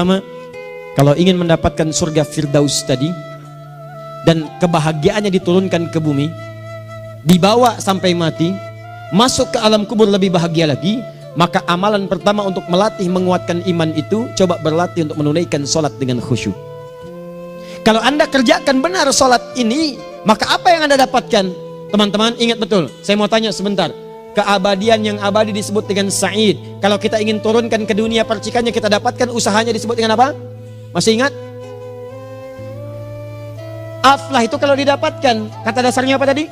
Pertama, kalau ingin mendapatkan surga Firdaus tadi dan kebahagiaannya diturunkan ke bumi, dibawa sampai mati, masuk ke alam kubur lebih bahagia lagi, maka amalan pertama untuk melatih menguatkan iman itu, coba berlatih untuk menunaikan sholat dengan khusyuk. Kalau Anda kerjakan benar sholat ini, maka apa yang Anda dapatkan? Teman-teman ingat betul, saya mau tanya sebentar. Keabadian yang abadi disebut dengan sa'id. Kalau kita ingin turunkan ke dunia percikannya kita dapatkan, usahanya disebut dengan apa? Masih ingat? Aflah itu kalau didapatkan, kata dasarnya apa tadi?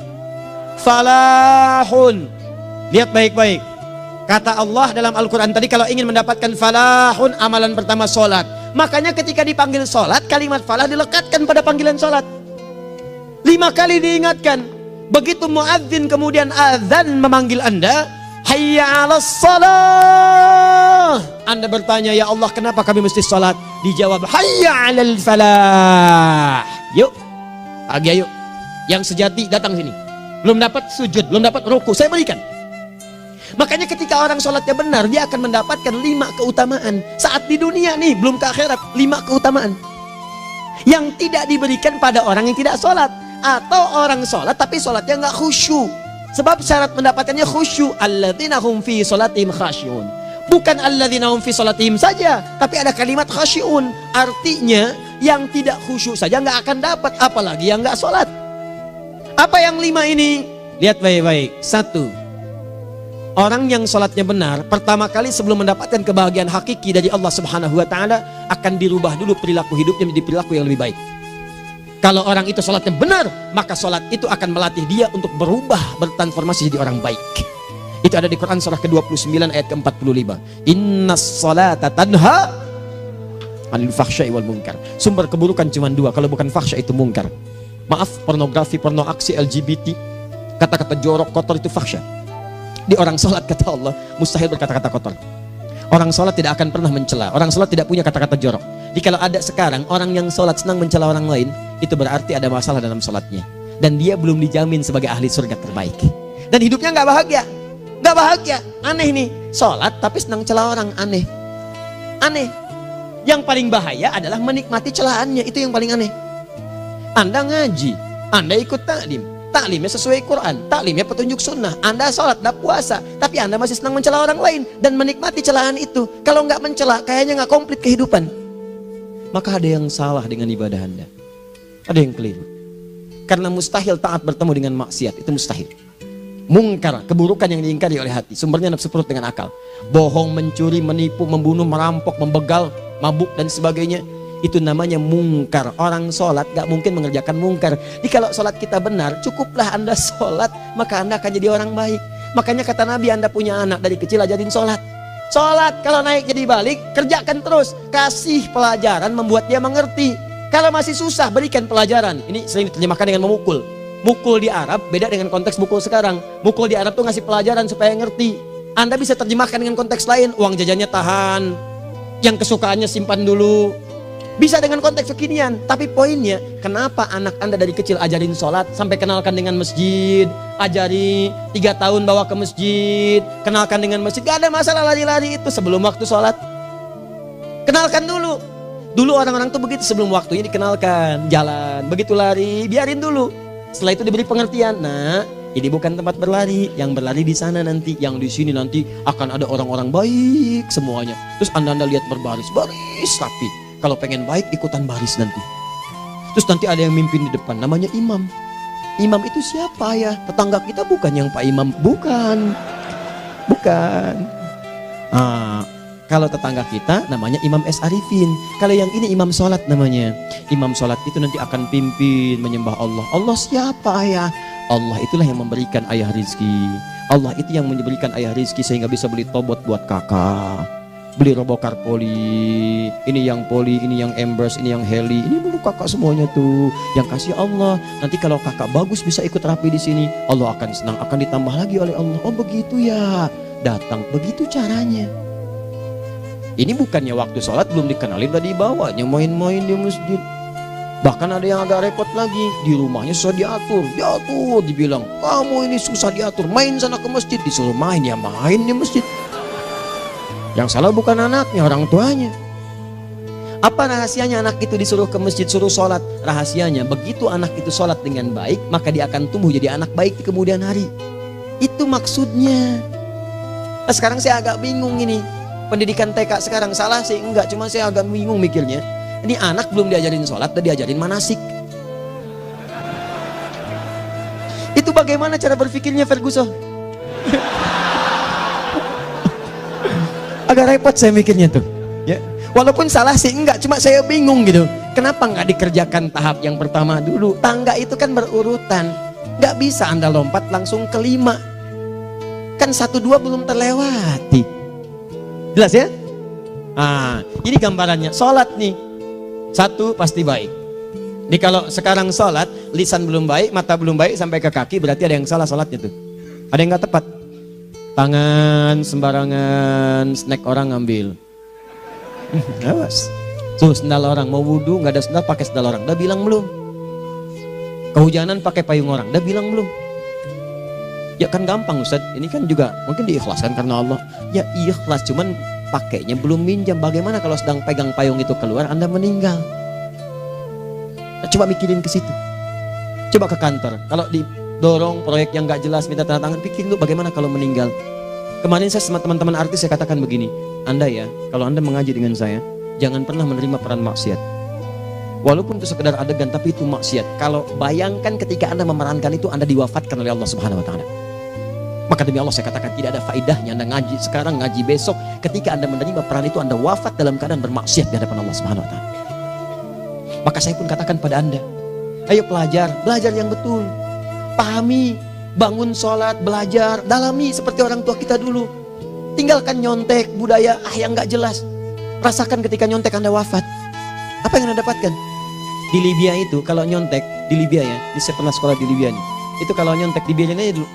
Falahun. Lihat baik-baik. Kata Allah dalam Al-Quran tadi, kalau ingin mendapatkan falahun, amalan pertama sholat. Makanya ketika dipanggil sholat, kalimat falah dilekatkan pada panggilan sholat. 5 kali diingatkan. Begitu muadzin kemudian azan memanggil Anda, hayya 'alas shalah. Anda bertanya, ya Allah kenapa kami mesti sholat? Dijawab, hayya 'alal falah. Yuk, pagi ayo. Yang sejati datang sini. Belum dapat sujud, belum dapat ruku, saya berikan. Makanya ketika orang sholatnya benar, dia akan mendapatkan 5 keutamaan. Saat di dunia nih, belum ke akhirat, 5 keutamaan yang tidak diberikan pada orang yang tidak sholat. Atau orang sholat tapi sholatnya nggak khusyuk. Sebab syarat mendapatkannya khusyuk. Alladzina hum fi sholatihim khasyi'un. Bukan alladzina hum fi sholatihim saja, tapi ada kalimat khasyi'un. Artinya yang tidak khusyuk saja nggak akan dapat, apalagi yang nggak sholat. Apa yang 5 ini? Lihat baik-baik. 1. Orang yang sholatnya benar, pertama kali sebelum mendapatkan kebahagiaan hakiki dari Allah Subhanahu wa Ta'ala, akan dirubah dulu perilaku hidupnya menjadi perilaku yang lebih baik. Kalau orang itu sholatnya benar, maka sholat itu akan melatih dia untuk berubah, bertransformasi jadi orang baik. Itu ada di Quran surah ke-29 ayat ke-45. Innas sholata tanha 'anil fahsya'i wal munkar. Sumber keburukan cuma 2, kalau bukan fahsya itu munkar. Maaf, pornografi, porno aksi, LGBT, kata-kata jorok, kotor itu fahsya. Di orang sholat kata Allah, mustahil berkata-kata kotor. Orang sholat tidak akan pernah mencela. Orang sholat tidak punya kata-kata jorok. Jadi kalau ada sekarang orang yang sholat senang mencela orang lain, itu berarti ada masalah dalam sholatnya. Dan dia belum dijamin sebagai ahli surga terbaik. Dan hidupnya nggak bahagia. Nggak bahagia. Aneh nih. Sholat tapi senang celah orang. Aneh. Aneh. Yang paling bahaya adalah menikmati celahannya. Itu yang paling aneh. Anda ngaji. Anda ikut taklim. Taklimnya sesuai Quran, taklimnya petunjuk sunnah. Anda sholat, Anda puasa, tapi Anda masih senang mencela orang lain dan menikmati celahan itu. Kalau nggak mencela, kayaknya nggak komplit kehidupan. Maka ada yang salah dengan ibadah Anda. Ada yang keliru. Karena mustahil taat bertemu dengan maksiat, itu mustahil. Mungkar, keburukan yang diingkari oleh hati, sumbernya nafsu perut dengan akal. Bohong, mencuri, menipu, membunuh, merampok, membegal, mabuk dan sebagainya. Itu namanya mungkar. Orang sholat gak mungkin mengerjakan mungkar. Jadi kalau sholat kita benar, cukuplah Anda sholat, maka Anda akan jadi orang baik. Makanya kata Nabi, Anda punya anak dari kecil ajarin sholat. Sholat, kalau naik jadi balik, kerjakan terus. Kasih pelajaran membuat dia mengerti. Kalau masih susah, berikan pelajaran. Ini sering diterjemahkan dengan memukul. Mukul di Arab beda dengan konteks mukul sekarang. Mukul di Arab tuh ngasih pelajaran supaya ngerti. Anda bisa terjemahkan dengan konteks lain. Uang jajannya tahan, yang kesukaannya simpan dulu. Bisa dengan konteks kekinian, tapi poinnya, kenapa anak Anda dari kecil ajarin sholat, sampai kenalkan dengan masjid, ajari 3 tahun bawa ke masjid, kenalkan dengan masjid, gak ada masalah lari-lari itu sebelum waktu sholat. Kenalkan dulu. Dulu orang-orang tuh begitu, sebelum waktunya dikenalkan, jalan, begitu lari, biarin dulu. Setelah itu diberi pengertian, nah ini bukan tempat berlari, yang berlari di sana nanti, yang di sini nanti akan ada orang-orang baik semuanya. Terus Anda lihat berbaris, baris rapi. Kalau pengen baik ikutan baris nanti. Terus nanti ada yang mimpin di depan, namanya imam. Imam itu siapa ya? Tetangga kita bukan yang Pak Imam, bukan. Bukan. Kalau tetangga kita namanya Imam S. Arifin. Kalau yang ini imam sholat namanya. Imam sholat itu nanti akan pimpin menyembah Allah. Allah siapa ya? Allah itulah yang memberikan ayah rizki. Allah itu yang memberikan ayah rizki sehingga bisa beli tobot buat kakak, beli robokar poli, ini yang poli, ini yang embers, ini yang heli, ini dulu kakak semuanya tuh yang kasih Allah. Nanti kalau kakak bagus bisa ikut rapi di sini, Allah akan senang, akan ditambah lagi oleh Allah. Oh begitu ya, datang begitu caranya. Ini bukannya waktu sholat belum dikenalin tadi bawanya main-main di masjid. Bahkan ada yang agak repot lagi, di rumahnya susah diatur, dibilang kamu ini susah diatur, main sana ke masjid, disuruh main ya main di masjid. Yang salah bukan anaknya, orang tuanya. Apa rahasianya anak itu disuruh ke masjid, suruh sholat? Rahasianya, begitu anak itu sholat dengan baik, maka dia akan tumbuh jadi anak baik di kemudian hari. Itu maksudnya. Nah, sekarang saya agak bingung ini. Pendidikan TK sekarang salah sih? Enggak, cuma saya agak bingung mikirnya. Ini anak belum diajarin sholat, udah diajarin manasik. Itu bagaimana cara berpikirnya Ferguson? Agak repot saya mikirnya tuh. Ya. Walaupun salah sih enggak, cuma saya bingung gitu. Kenapa nggak dikerjakan tahap yang pertama dulu? Tangga itu kan berurutan. Nggak bisa Anda lompat langsung ke 5. Kan 1, 2 belum terlewati. Jelas ya? Ah, ini gambarannya. Sholat nih. 1 pasti baik. Jadi kalau sekarang sholat, lisan belum baik, mata belum baik, sampai ke kaki, berarti ada yang salah sholatnya tuh. Ada yang nggak tepat. Tangan sembarangan, snack orang ngambil. Awas. Tuh sendal orang, mau wudhu nggak ada sendal, pakai sendal orang. Udah bilang belum? Kehujanan pakai payung orang. Udah bilang belum? Ya kan gampang Ustaz. Ini kan juga mungkin diikhlaskan karena Allah. Ya ikhlas, cuman pakainya belum minjam. Bagaimana kalau sedang pegang payung itu keluar, Anda meninggal? Nah, coba mikirin ke situ. Coba ke kantor. Kalau didorong proyek yang nggak jelas, minta tanda tangan, pikirin dulu bagaimana kalau meninggal. Kemarin saya sama teman-teman artis saya katakan begini, Anda ya, kalau Anda mengaji dengan saya, jangan pernah menerima peran maksiat. Walaupun itu sekedar adegan, tapi itu maksiat. Kalau bayangkan ketika Anda memerankan itu, Anda diwafatkan oleh Allah Subhanahu Wa Taala. Maka demi Allah saya katakan tidak ada faedahnya Anda ngaji sekarang, ngaji besok. Ketika Anda menerima peran itu, Anda wafat dalam keadaan bermaksiat di hadapan Allah Subhanahu Wa Taala. Maka saya pun katakan pada Anda, ayo belajar yang betul, pahami. Bangun sholat, belajar, dalami seperti orang tua kita dulu. Tinggalkan nyontek, budaya yang gak jelas. Rasakan ketika nyontek Anda wafat. Apa yang Anda dapatkan? Di Libya itu, kalau nyontek, di Libya ya, saya pernah sekolah di Libya nih. Itu kalau nyontek, dibiarin aja dulu.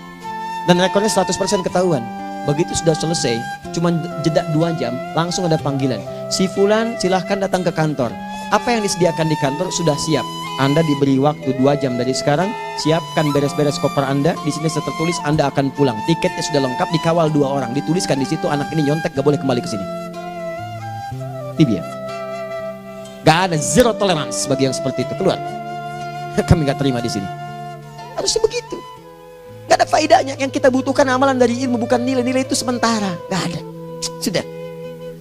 Dan rekornya 100% ketahuan. Begitu sudah selesai, cuma jeda 2 jam, langsung ada panggilan. Si Fulan silahkan datang ke kantor. Apa yang disediakan di kantor sudah siap. Anda diberi waktu 2 jam dari sekarang, siapkan beres-beres koper Anda. Di sini sudah tertulis Anda akan pulang. Tiketnya sudah lengkap, dikawal 2 orang. Dituliskan di situ anak ini nyontek gak boleh kembali ke sini. Libya. Gak ada zero tolerance bagi yang seperti itu, keluar. Kami gak terima di sini. Harusnya begitu. Gak ada faedahnya. Yang kita butuhkan amalan dari ilmu, bukan nilai-nilai itu sementara. Gak ada. Sudah.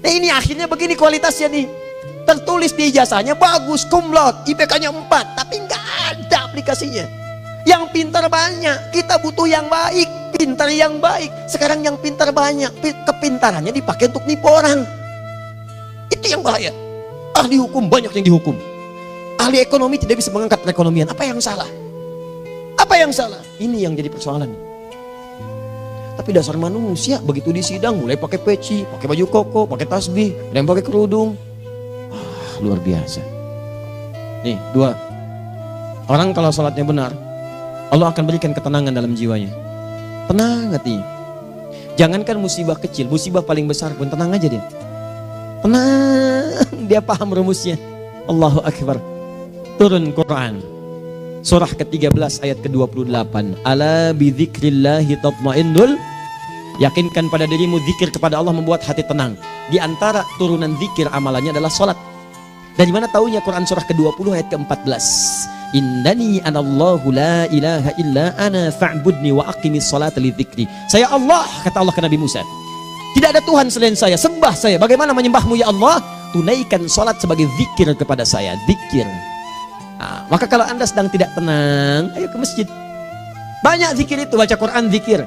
Nah ini akhirnya begini kualitasnya nih. Tertulis di ijazahnya bagus, cum laude, IPK-nya 4, tapi nggak ada aplikasinya. Yang pintar banyak, kita butuh yang baik, pintar yang baik. Sekarang yang pintar banyak, kepintarannya dipakai untuk nipu orang. Itu yang bahaya. Ahli hukum banyak yang dihukum. Ahli ekonomi tidak bisa mengangkat perekonomian. Apa yang salah? Apa yang salah? Ini yang jadi persoalan. Tapi dasar manusia, begitu di sidang mulai pakai peci, pakai baju koko, pakai tasbih, dan pakai kerudung. Luar biasa. Nih 2. Orang kalau sholatnya benar, Allah akan berikan ketenangan dalam jiwanya. Tenang hatinya. Jangankan musibah kecil, musibah paling besar pun tenang aja dia. Tenang, dia paham rumusnya. Allahu Akbar. Turun Quran. Surah ke-13 ayat ke-28. Ala bidzikrillahi tatmainnul. Yakinkan pada dirimu zikir kepada Allah membuat hati tenang. Di antara turunan zikir amalannya adalah sholat. Dari mana taunya Quran surah ke-20 ayat ke-14? Innani anallahu la ilaha illa ana fa'budni wa aqimis salata lidzikri. Saya Allah, kata Allah ke Nabi Musa. Tidak ada Tuhan selain saya, sembah saya. Bagaimana menyembahmu ya Allah? Tunaikan salat sebagai zikir kepada saya, zikir. Nah, maka kalau Anda sedang tidak tenang, ayo ke masjid. Banyak zikir itu, baca Quran zikir.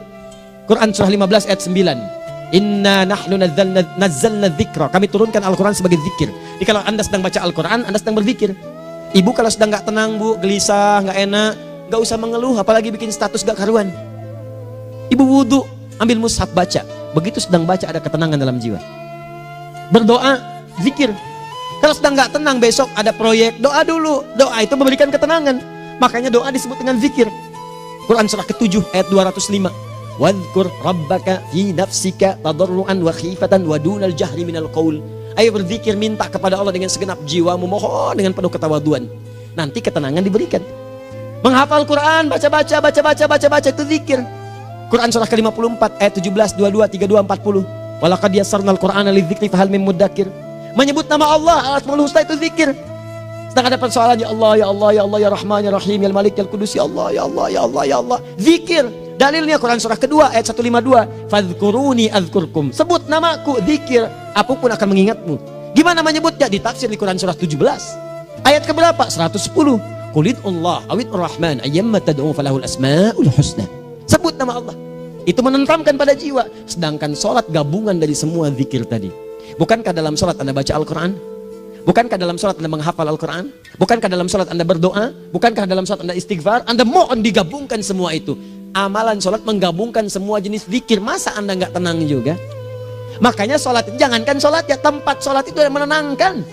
Quran surah 15 ayat 9. Inna nahnu nazzalna dzikra. Kami turunkan Al-Quran sebagai zikir. Jadi kalau Anda sedang baca Al-Quran, Anda sedang berzikir. Ibu kalau sedang gak tenang, Bu, gelisah, gak enak, gak usah mengeluh, apalagi bikin status gak karuan. Ibu wudhu, ambil mushaf baca. Begitu sedang baca ada ketenangan dalam jiwa. Berdoa, zikir. Kalau sedang gak tenang, besok ada proyek, doa dulu. Doa itu memberikan ketenangan. Makanya doa disebut dengan zikir. Quran surah ke-7 ayat 205. Wadhkur rabbaka fi nafsika tadarruan wa khifatan wa dunal jahri minal qaul. Ayo berzikir, minta kepada Allah dengan segenap jiwamu, mohon dengan penuh ketawaduan. Nanti ketenangan diberikan. Menghafal Quran, baca itu zikir. Quran surah ke-54 ayat 17, 22, 32, 40. Walaqad yassarnal Qur'ana lidzikri fahal mim mudzakir. Menyebut nama Allah, Asmaul Husna itu zikir. Sedang ada persoalan, ya Allah, ya Allah, ya Allah, ya Rahman, ya Rahim, ya Malik, ya Kudus, ya Allah, ya Allah, ya Allah, ya Allah. Zikir. Dalilnya Quran surah kedua ayat 152. Fadhkuruni azkurkum. Sebut namaku, zikir. Apapun akan mengingatmu. Gimana menyebutnya? Ditafsir di Quran surah 17. Ayat keberapa? 110. Qulidullah awid rahman ayyamma tad'u falahul asmaul husna. Sebut nama Allah. Itu menentramkan pada jiwa. Sedangkan sholat gabungan dari semua zikir tadi. Bukankah dalam sholat Anda baca Al-Quran? Bukankah dalam sholat Anda menghafal Al-Quran? Bukankah dalam sholat Anda berdoa? Bukankah dalam sholat Anda istighfar? Anda mohon digabungkan semua itu. Amalan sholat menggabungkan semua jenis zikir. Masa Anda nggak tenang juga? Makanya sholat, jangankan sholat ya, tempat sholat itu yang menenangkan.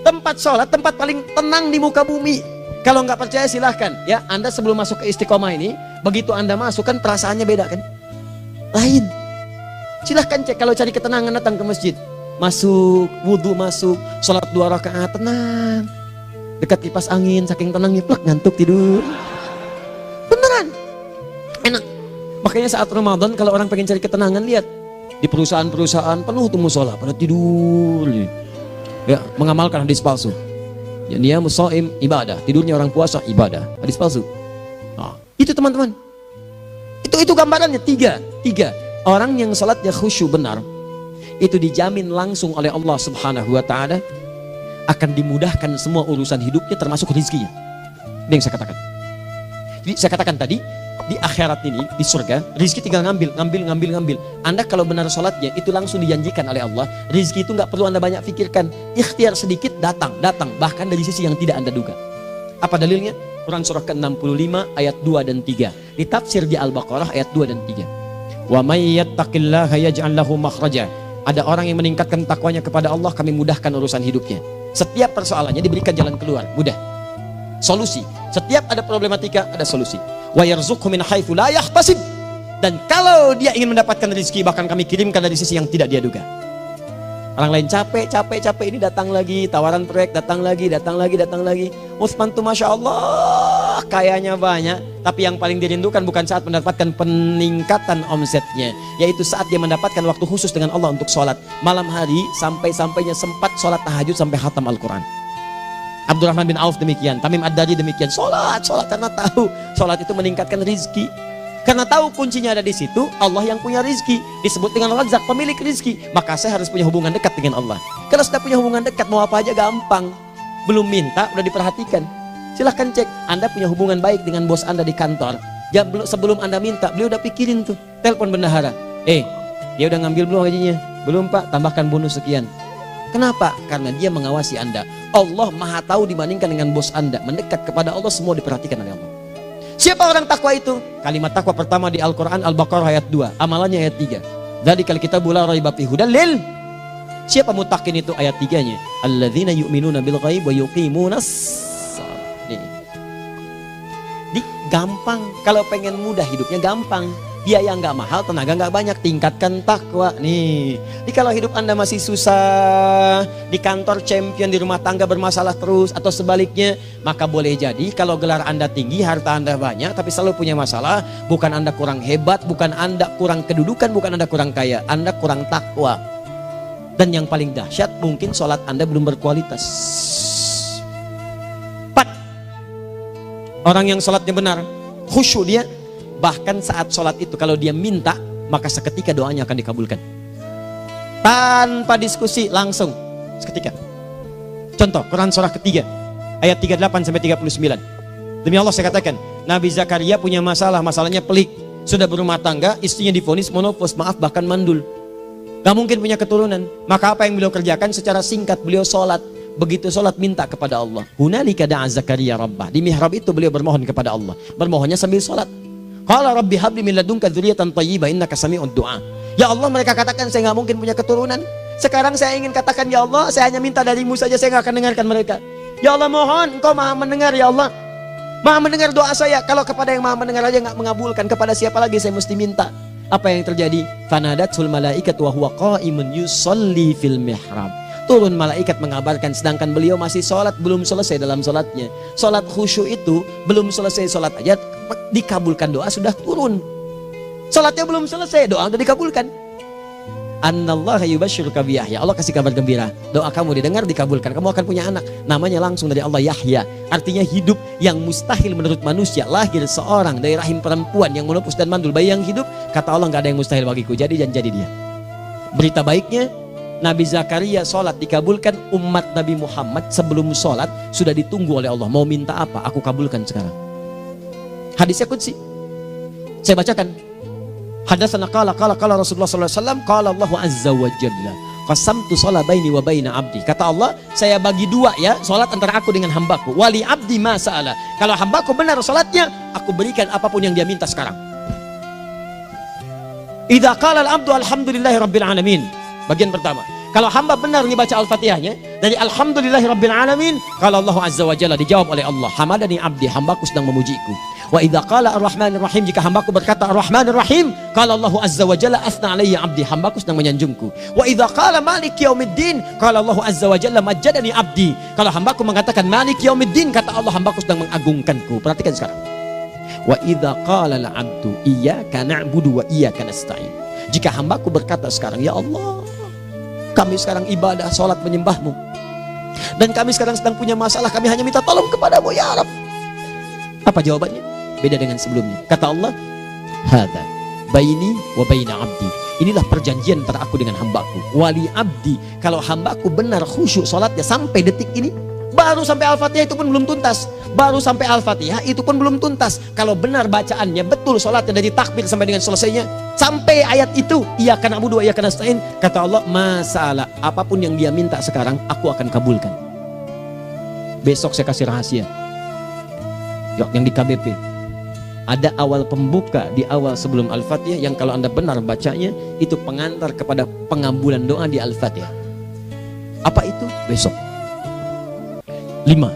Tempat sholat, tempat paling tenang di muka bumi. Kalau nggak percaya silahkan ya, Anda sebelum masuk ke Istiqomah ini, begitu Anda masuk kan perasaannya beda kan? Lain. Silahkan cek, kalau cari ketenangan datang ke masjid. Masuk, wudhu masuk, sholat 2 rakaat, tenang. Dekat kipas angin, saking tenangnya, plek, ngantuk tidur. Beneran, enak. Makanya saat Ramadan kalau orang pengen cari ketenangan, lihat di perusahaan-perusahaan penuh tuh musola, pada tidur. Ya, mengamalkan hadis palsu. Ya, dia musoim ibadah, tidurnya orang puasa ibadah, hadis palsu. Nah, itu teman-teman. Itu gambarannya tiga. Orang yang sholatnya khusyuk benar, itu dijamin langsung oleh Allah Subhanahu wa Ta'ala akan dimudahkan semua urusan hidupnya termasuk rezekinya. Ini yang saya katakan. Jadi saya katakan tadi, di akhirat ini, di surga, rezeki tinggal ngambil. Anda kalau benar sholatnya, itu langsung dijanjikan oleh Allah. Rezeki itu nggak perlu Anda banyak pikirkan. Ikhtiar sedikit, datang. Bahkan dari sisi yang tidak Anda duga. Apa dalilnya? Quran surah ke-65 ayat 2 dan 3. Ditafsir di Al-Baqarah ayat 2 dan 3. Wa may yattaqillaha yaj'al lahu makhraja. Ada orang yang meningkatkan takwanya kepada Allah, kami mudahkan urusan hidupnya. Setiap persoalannya diberikan jalan keluar, mudah. Solusi. Setiap ada problematika, ada solusi. Wa yarzuqhu min haitsu la yahtasib. Dan kalau dia ingin mendapatkan rezeki, bahkan kami kirimkan dari sisi yang tidak dia duga. Orang lain capek ini datang lagi, tawaran proyek datang lagi. Utsman tuh Masya Allah, kayanya banyak. Tapi yang paling dirindukan bukan saat mendapatkan peningkatan omsetnya, yaitu saat dia mendapatkan waktu khusus dengan Allah untuk sholat. Malam hari sampai-sampainya sempat sholat tahajud sampai khatam Al-Quran. Abdurrahman bin Auf demikian, Tamim Ad-Dari demikian. Sholat karena tahu sholat itu meningkatkan rizki. Karena tahu kuncinya ada di situ, Allah yang punya rizki. Disebut dengan Razak, pemilik rizki. Maka saya harus punya hubungan dekat dengan Allah. Kalau sudah punya hubungan dekat, mau apa aja gampang. Belum minta, udah diperhatikan. Silahkan cek, Anda punya hubungan baik dengan bos Anda di kantor. Ya, sebelum Anda minta, beliau udah pikirin tuh. Telepon bendahara. Dia udah ngambil belum gajinya? Belum Pak, tambahkan bonus sekian. Kenapa? Karena dia mengawasi Anda. Allah maha tahu dibandingkan dengan bos Anda. Mendekat kepada Allah, semua diperhatikan oleh Allah. Siapa orang takwa itu? Kalimat takwa pertama di Al-Quran Al-Baqarah ayat 2, amalannya ayat 3. Dzalikal kitabu la raiba fihi hudal lil. Siapa mutakin itu ayat 3-nya? Alladzina yu'minuna bil ghaib wa yuqimunas shalah. Gampang. Kalau pengen mudah hidupnya gampang. Biaya nggak mahal, tenaga nggak banyak, tingkatkan takwa nih. Jadi kalau hidup Anda masih susah, di kantor champion, di rumah tangga bermasalah terus, atau sebaliknya, maka boleh jadi kalau gelar Anda tinggi, harta Anda banyak, tapi selalu punya masalah, bukan Anda kurang hebat, bukan Anda kurang kedudukan, bukan Anda kurang kaya, Anda kurang takwa. Dan yang paling dahsyat, mungkin sholat Anda belum berkualitas. 4. Orang yang sholatnya benar, khusyuk dia. Bahkan saat sholat itu kalau dia minta, maka seketika doanya akan dikabulkan. Tanpa diskusi, langsung seketika. Contoh, Quran surah ketiga ayat 38-39. Demi Allah saya katakan, Nabi Zakaria punya masalahnya pelik. Sudah berumah tangga, istrinya divonis monopos, maaf bahkan mandul. Gak mungkin punya keturunan. Maka apa yang beliau kerjakan? Secara singkat beliau sholat. Begitu sholat minta kepada Allah. Hunalika da'a Zakaria rabbah. Di mihrab itu beliau bermohon kepada Allah. Bermohonnya sambil sholat. Qala rabbi habli min ladunka dzurriyyatan thayyibah innaka sami'ud du'a. Ya Allah, mereka katakan saya nggak mungkin punya keturunan. Sekarang saya ingin katakan, ya Allah, saya hanya minta darimu saja, saya nggak akan dengarkan mereka. Ya Allah, mohon Engkau maha mendengar, ya Allah. Maha mendengar doa saya. Kalau kepada yang maha mendengar aja nggak mengabulkan, kepada siapa lagi saya mesti minta? Apa yang terjadi? Fanadatul malaikatu wa huwa qa'imun yusalli fil mihrab. Turun malaikat mengabarkan, sedangkan beliau masih sholat, belum selesai dalam sholatnya. Sholat khusyuk itu belum selesai sholat aja dikabulkan, doa sudah turun. Sholatnya belum selesai, doa sudah dikabulkan. Annallaha yubashshiruka bi Yahya. Allah kasih kabar gembira. Doa kamu didengar, dikabulkan. Kamu akan punya anak. Namanya langsung dari Allah Yahya. Artinya hidup yang mustahil menurut manusia. Lahir seorang dari rahim perempuan yang menepus dan mandul, bayi yang hidup. Kata Allah, nggak ada yang mustahil bagiku. Jadi dan jadi dia. Berita baiknya, Nabi Zakaria sholat dikabulkan. Umat Nabi Muhammad sebelum sholat sudah ditunggu oleh Allah. Mau minta apa? Aku kabulkan sekarang. Hadisnya qudsi. Saya bacakan. Hadatsana qala Rasulullah sallallahu alaihi wasallam qala Allahu azza wa jalla qasamtu shalah baini wa baina abdi. Kata Allah, saya bagi dua ya salat antara aku dengan hambaku. Wali abdi ma sa'ala. Kalau hambaku benar salatnya, aku berikan apapun yang dia minta sekarang. Idza qala al-abdu alhamdulillahi rabbil alamin. Bagian pertama. Kalau hamba benar nih baca Al-Fatihahnya dari alhamdulillahi rabbil alamin, kalau Allah azza wa jalla dijawab oleh Allah, hamadani abdi, hambaku sedang memujiku. Wa idza qala ar-rahmanir rahim, jika hambaku berkata ar-rahmanir rahim, kalau Allah azza wa jalla asna alayya abdi, hambaku sedang menyanjungku. Wa idza qala maliki yaumiddin, kalau Allah azza wa jalla majjadani abdi, kalau hambaku mengatakan maliki yaumiddin, kata Allah hambaku sedang mengagungkanku. Perhatikan sekarang. Wa idza qala al-abdu iyyaka na'budu wa iyyaka nasta'in, jika hambaku berkata sekarang, ya Allah, kami sekarang ibadah, sholat menyembahmu, dan kami sekarang sedang punya masalah, kami hanya minta tolong kepadamu ya Rabb. Apa jawabannya? Beda dengan sebelumnya. Kata Allah, hadza baini wa baina abdi. Inilah perjanjian antara aku dengan hambaku. Wali abdi, kalau hambaku benar khusyuk sholatnya sampai detik ini, baru sampai Al-Fatihah itu pun belum tuntas. Baru sampai Al-Fatihah itu pun belum tuntas. Kalau benar bacaannya, betul sholatnya dari takbir sampai dengan selesainya, sampai ayat itu, iyyaka na'budu wa iyyaka nasta'in, kata Allah, masalah apapun yang dia minta sekarang, aku akan kabulkan. Besok saya kasih rahasia. Yang di KBP ada awal pembuka di awal sebelum Al-Fatihah, yang kalau Anda benar bacanya, itu pengantar kepada pengabulan doa di Al-Fatihah. Apa itu? Besok. 5.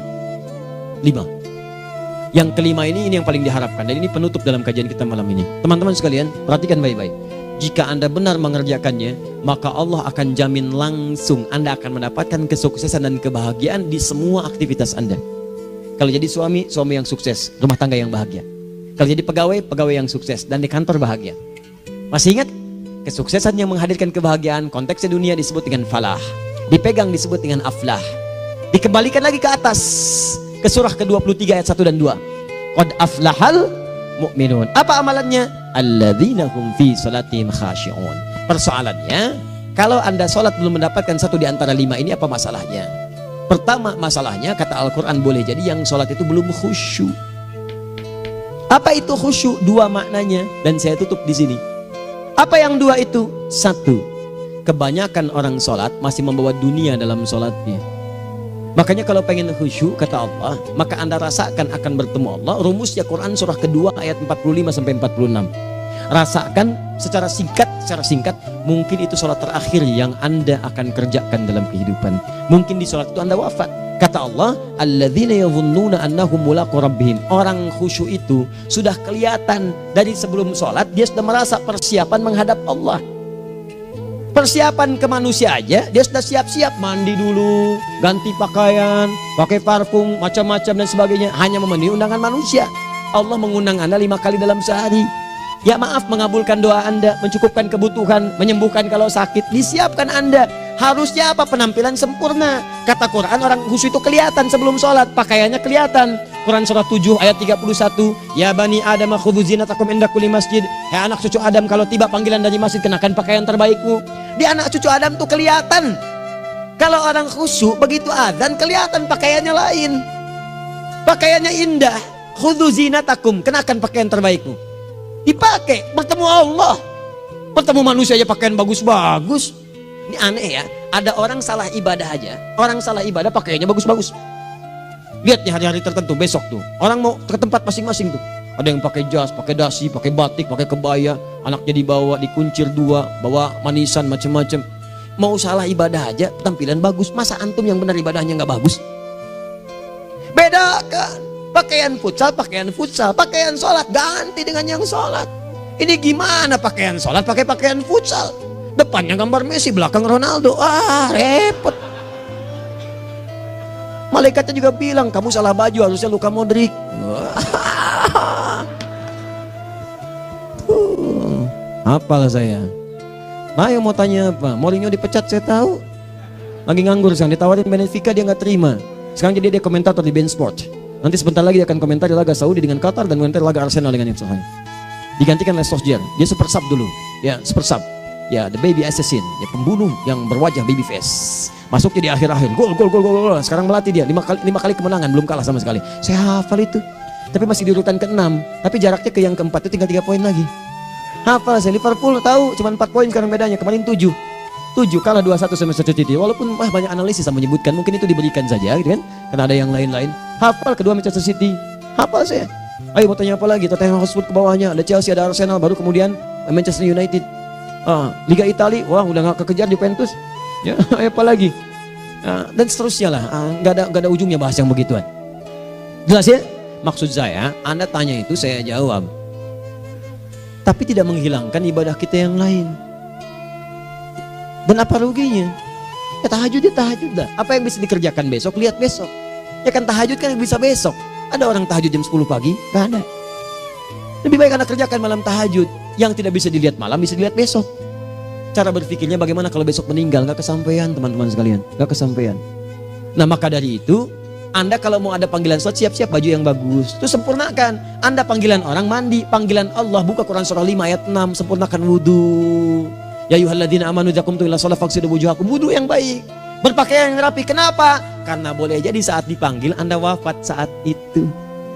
Yang kelima ini yang paling diharapkan, dan ini penutup dalam kajian kita malam ini. Teman-teman sekalian, perhatikan baik-baik. Jika Anda benar mengerjakannya, maka Allah akan jamin langsung Anda akan mendapatkan kesuksesan dan kebahagiaan di semua aktivitas Anda. Kalau jadi suami, suami yang sukses, rumah tangga yang bahagia. Kalau jadi pegawai, pegawai yang sukses, dan di kantor bahagia. Masih ingat? Kesuksesan yang menghadirkan kebahagiaan, konteksnya dunia disebut dengan falah, dipegang disebut dengan aflah. Dikembalikan lagi ke atas, ke surah ke-23 ayat 1 dan 2. Qad aflahal mu'minun. Apa amalannya? Alladzina hum fi salatihim khashi'un. Persoalannya, kalau Anda sholat belum mendapatkan satu di antara 5 ini, apa masalahnya? Pertama masalahnya, kata Al-Quran, boleh jadi yang sholat itu belum khusyuk. Apa itu khusyuk? 2 maknanya, dan saya tutup di sini. Apa yang 2 itu? 1, kebanyakan orang sholat masih membawa dunia dalam sholatnya. Makanya kalau pengen khusyuk, kata Allah, maka Anda rasakan akan bertemu Allah. Rumusnya Quran surah kedua ayat 45 sampai 46. Rasakan secara singkat, mungkin itu sholat terakhir yang Anda akan kerjakan dalam kehidupan. Mungkin di sholat itu Anda wafat. Kata Allah, alladzina yadhunnuna annahum mulaqu rabbihim. Orang khusyuk itu sudah kelihatan dari sebelum sholat, dia sudah merasa persiapan menghadap Allah. Persiapan ke manusia aja, dia sudah siap-siap, mandi dulu, ganti pakaian, pakai parfum, macam-macam dan sebagainya, hanya memenuhi undangan manusia. Allah mengundang Anda 5 kali dalam sehari. Ya maaf, mengabulkan doa Anda, mencukupkan kebutuhan, menyembuhkan kalau sakit, disiapkan Anda. Harusnya apa? Penampilan sempurna. Kata Quran, orang khusyuk itu kelihatan sebelum sholat, pakaiannya kelihatan. Quran surah 7 ayat 31, ya bani Adam khudhu zinatakum inda kulli masjid. Hai anak cucu Adam, kalau tiba panggilan dari masjid, kenakan pakaian terbaikmu. Di anak cucu Adam tuh kelihatan. Kalau orang khusyuk, begitu adzan kelihatan pakaiannya lain. Pakaiannya indah. Khudhu zinatakum, kenakan pakaian terbaikmu. Dipakai, bertemu Allah. Bertemu manusia aja pakaian bagus-bagus. Ini aneh ya, ada orang salah ibadah aja. Orang salah ibadah pakaiannya bagus-bagus. Lihat nih hari-hari tertentu, besok tuh orang mau ke tempat masing-masing tuh. Ada yang pakai jas, pakai dasi, pakai batik, pakai kebaya. Anaknya dibawa, dikuncir 2, bawa manisan macam-macam. Mau salah ibadah aja, tampilan bagus. Masa antum yang benar ibadahnya nggak bagus? Bedakan. Pakaian futsal, pakaian sholat ganti dengan yang sholat. Ini gimana pakaian sholat pakai pakaian futsal? Depannya gambar Messi, belakang Ronaldo. Repot. Malaikatnya juga bilang, kamu salah baju, harusnya Luka Modric. Hafal saya. Ayo mau tanya apa? Mourinho dipecat saya tahu. Lagi nganggur sekarang, ditawarin Benfica dia nggak terima. Sekarang jadi dia komentator di BeIN Sport. Nanti sebentar lagi dia akan komentar di laga Saudi dengan Qatar dan komentar laga Arsenal dengan Ipswich. Digantikan oleh Solskjaer. Dia super sub dulu. Ya, super sub. Ya, the baby assassin, ya pembunuh yang berwajah baby face. Masuknya di akhir-akhir, gol. Sekarang melatih dia 5 kali kemenangan, belum kalah sama sekali. Saya hafal itu. Tapi masih di urutan ke-6, tapi jaraknya ke yang ke-4 itu tinggal 3 poin lagi. Hafal saya, Liverpool tahu cuma 4 poin sekarang bedanya, kemarin 7 kalah 2-1 sama Manchester City. Walaupun banyak analisis yang menyebutkan mungkin itu diberikan saja gitu kan, karena ada yang lain-lain. Hafal kedua Manchester City, hafal saya. Ayo mau tanya apa lagi? Tottenham Hotspur ke bawahnya, ada Chelsea, ada Arsenal, baru kemudian Manchester United. Liga Italia, wah udah gak kekejar Juventus. Ya, apa lagi? Dan seterusnya lah. Gak ada ujungnya bahas yang begituan. Jelas ya? Maksud saya, Anda tanya itu saya jawab. Tapi tidak menghilangkan ibadah kita yang lain. Dan apa ruginya? Ya tahajud lah. Apa yang bisa dikerjakan besok, lihat besok. Ya kan tahajud kan bisa besok. Ada orang tahajud jam 10 pagi? Gak ada. Lebih baik Anda kerjakan malam tahajud. Yang tidak bisa dilihat malam bisa dilihat besok. Cara berpikirnya bagaimana kalau besok meninggal, gak kesampaian teman-teman sekalian, gak kesampaian. Nah maka dari itu, Anda kalau mau ada panggilan sholat, siap-siap baju yang bagus, itu sempurnakan. Anda panggilan orang mandi, panggilan Allah, buka Quran surah 5 ayat 6, sempurnakan wudhu. Ya ayyuhalladzina amanu idza qumtum ila sholati faghsilu wujuhakum, wudhu yang baik, berpakaian yang rapi. Kenapa? Karena boleh jadi saat dipanggil Anda wafat saat itu.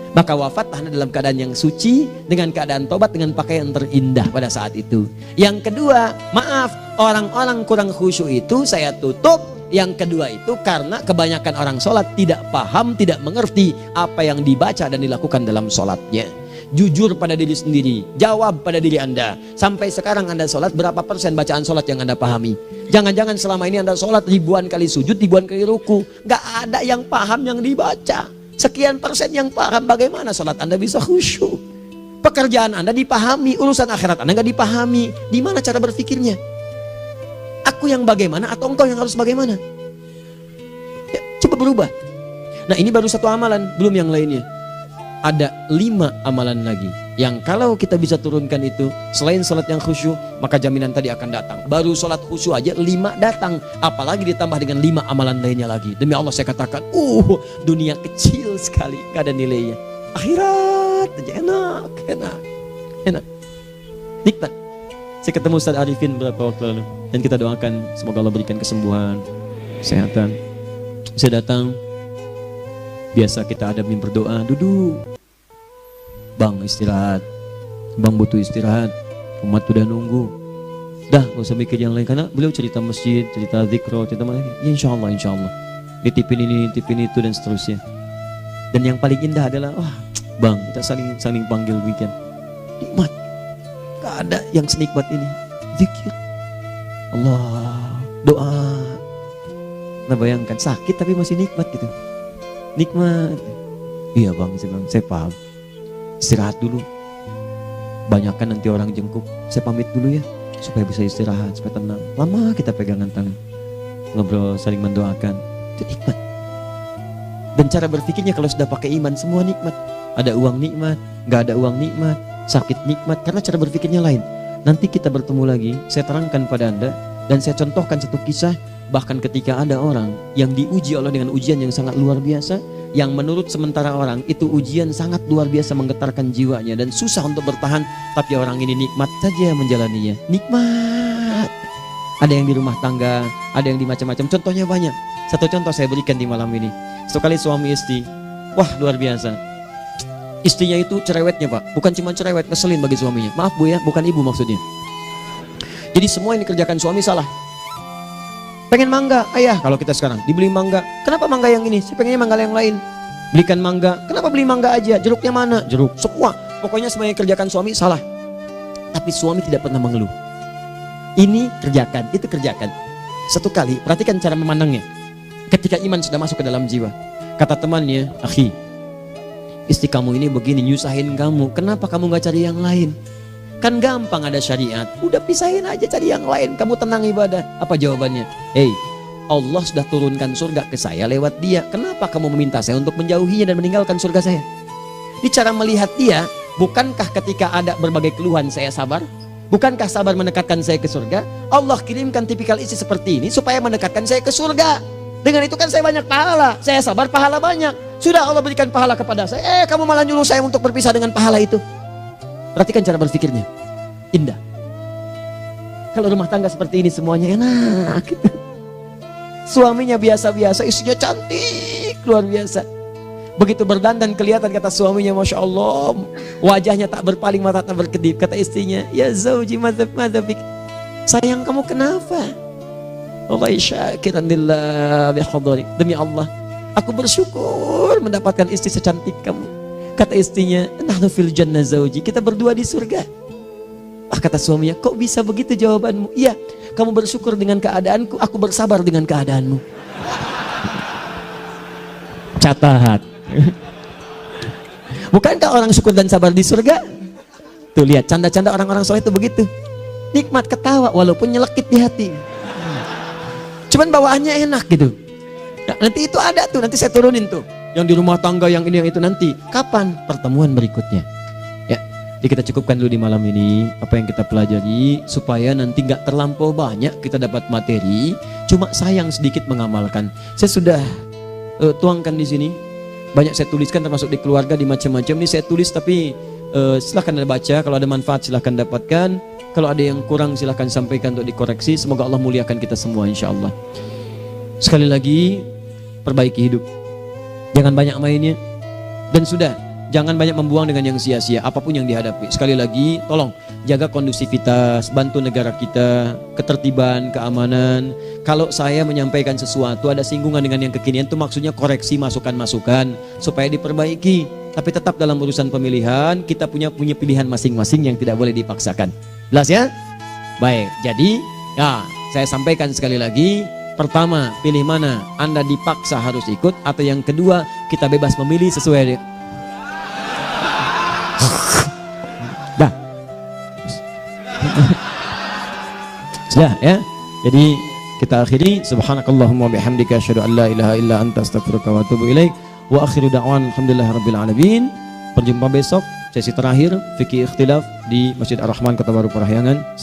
Maka wafat Anda dalam keadaan yang suci, dengan keadaan tobat, dengan pakaian terindah pada saat itu. Yang kedua, maaf, orang-orang kurang khusyuk itu saya tutup. Yang kedua itu karena kebanyakan orang sholat tidak paham, tidak mengerti apa yang dibaca dan dilakukan dalam sholatnya. Jujur pada diri sendiri, jawab pada diri Anda. Sampai sekarang Anda sholat, berapa persen bacaan sholat yang Anda pahami? Jangan-jangan selama ini Anda sholat ribuan kali sujud, ribuan kali ruku, gak ada yang paham yang dibaca. Sekian persen yang paham, bagaimana sholat Anda bisa khusyuk? Pekerjaan Anda dipahami, urusan akhirat Anda gak dipahami. Di mana cara berpikirnya? Aku yang bagaimana atau engkau yang harus bagaimana? Ya, coba berubah. Nah ini baru satu amalan, belum yang lainnya. Ada 5 amalan lagi yang kalau kita bisa turunkan itu, selain sholat yang khusyuk, maka jaminan tadi akan datang. Baru sholat khusyuk aja 5 datang, apalagi ditambah dengan 5 amalan lainnya lagi. Demi Allah saya katakan, dunia kecil sekali, gak ada nilainya. Akhirat aja enak, nikmat. Saya ketemu Ustaz Arifin beberapa waktu lalu, dan kita doakan semoga Allah berikan kesembuhan, kesehatan. Saya datang, biasa kita ada berdoa, duduk. Bang istirahat, bang butuh istirahat, umat udah nunggu. Dah gak usah mikir yang lain, karena beliau cerita masjid, cerita zikro, cerita mana. Ya insya Allah, nitipin ini, nitipin itu dan seterusnya. Dan yang paling indah adalah, bang kita saling panggil weekend. Nikmat, gak ada yang senikmat ini. Zikir, Allah, doa. Nah bayangkan sakit tapi masih nikmat gitu. Nikmat. Iya bang, saya paham. Istirahat dulu. Banyakkan nanti orang jengkuk. Saya pamit dulu ya, supaya bisa istirahat, supaya tenang. Lama kita pegangan tangan, ngobrol, saling mendoakan. Itu nikmat. Dan cara berpikirnya kalau sudah pakai iman, semua nikmat. Ada uang nikmat, gak ada uang nikmat, sakit nikmat. Karena cara berpikirnya lain. Nanti kita bertemu lagi, saya terangkan pada Anda. Dan saya contohkan satu kisah. Bahkan ketika ada orang yang diuji Allah dengan ujian yang sangat luar biasa, yang menurut sementara orang itu ujian sangat luar biasa menggetarkan jiwanya dan susah untuk bertahan, tapi orang ini nikmat saja menjalaninya. Nikmat. Ada yang di rumah tangga, ada yang di macam-macam. Contohnya banyak. Satu contoh saya berikan di malam ini. Sekali suami istri, wah luar biasa. Istrinya itu cerewetnya Pak, bukan cuma cerewet, ngeselin bagi suaminya. Maaf Bu ya, bukan ibu maksudnya. Jadi semua yang dikerjakan suami salah. Pengen mangga, ayah kalau kita sekarang dibeli mangga. Kenapa mangga yang ini? Saya pengennya mangga yang lain. Belikan mangga. Kenapa beli mangga aja? Jeruknya mana? Jeruk. Semua. Pokoknya semua yang kerjakan suami salah. Tapi suami tidak pernah mengeluh. Ini kerjakan, itu kerjakan. Satu kali, perhatikan cara memandangnya. Ketika iman sudah masuk ke dalam jiwa. Kata temannya, akhi, istri kamu ini begini nyusahin kamu. Kenapa kamu gak cari yang lain? Kan gampang ada syariat. Udah pisahin aja cari yang lain. Kamu tenang ibadah. Apa jawabannya? Allah sudah turunkan surga ke saya lewat dia. Kenapa kamu meminta saya untuk menjauhinya dan meninggalkan surga saya? Di cara melihat dia, bukankah ketika ada berbagai keluhan saya sabar? Bukankah sabar mendekatkan saya ke surga? Allah kirimkan tipikal istri seperti ini supaya mendekatkan saya ke surga. Dengan itu kan saya banyak pahala. Saya sabar, pahala banyak. Sudah Allah berikan pahala kepada saya. Kamu malah nyuruh saya untuk berpisah dengan pahala itu. Perhatikan cara berpikirnya. Indah. Kalau rumah tangga seperti ini semuanya enak. Suaminya biasa-biasa, istrinya cantik, luar biasa. Begitu berdandan kelihatan, kata suaminya, Masya Allah, wajahnya tak berpaling, mata tak berkedip. Kata istrinya, ya zauji madzabik, sayang kamu kenapa? Wallahi syakiran lillah bihadari, demi Allah aku bersyukur mendapatkan istri secantik kamu. Kata istrinya, nahnu fil jannah zauji, kita berdua di surga. Kata suaminya, kok bisa begitu jawabanmu? Iya, kamu bersyukur dengan keadaanku, aku bersabar dengan keadaanmu. Catat. Bukankah orang syukur dan sabar di surga? Tuh lihat, canda-canda orang-orang soleh itu begitu. Nikmat, ketawa walaupun nyelekit di hati. Cuman bawaannya enak gitu. Nah, nanti itu ada tuh, nanti saya turunin tuh. Yang di rumah tangga, yang ini, yang itu nanti. Kapan? Pertemuan berikutnya. Ya, jadi kita cukupkan dulu di malam ini apa yang kita pelajari, supaya nanti nggak terlampau banyak kita dapat materi. Cuma sayang sedikit mengamalkan. Saya sudah tuangkan di sini. Banyak saya tuliskan, termasuk di keluarga, di macam-macam. Ini saya tulis, tapi silahkan Anda baca. Kalau ada manfaat silahkan dapatkan. Kalau ada yang kurang silahkan sampaikan untuk dikoreksi. Semoga Allah muliakan kita semua insya Allah. Sekali lagi, perbaiki hidup. Jangan banyak mainnya. Dan sudah, jangan banyak membuang dengan yang sia-sia, apapun yang dihadapi. Sekali lagi, tolong jaga kondusivitas, bantu negara kita, ketertiban, keamanan. Kalau saya menyampaikan sesuatu ada singgungan dengan yang kekinian, itu maksudnya koreksi masukan-masukan supaya diperbaiki. Tapi tetap dalam urusan pemilihan kita punya pilihan masing-masing yang tidak boleh dipaksakan. Jelas ya? Baik, jadi ya saya sampaikan sekali lagi. Pertama, pilih mana? Anda dipaksa harus ikut, atau yang kedua, kita bebas memilih sesuai. Dah. Sudah ya. Jadi kita akhiri, subhanakallahumma bihamdika asyhadu an la ilaha illa anta astaghfiruka wa atubu ilaik. Wa akhiru da'wan alhamdulillahirabbil alamin. Berjumpa besok sesi terakhir fikih ikhtilaf di Masjid Ar-Rahman Kota Baru Parahyangan.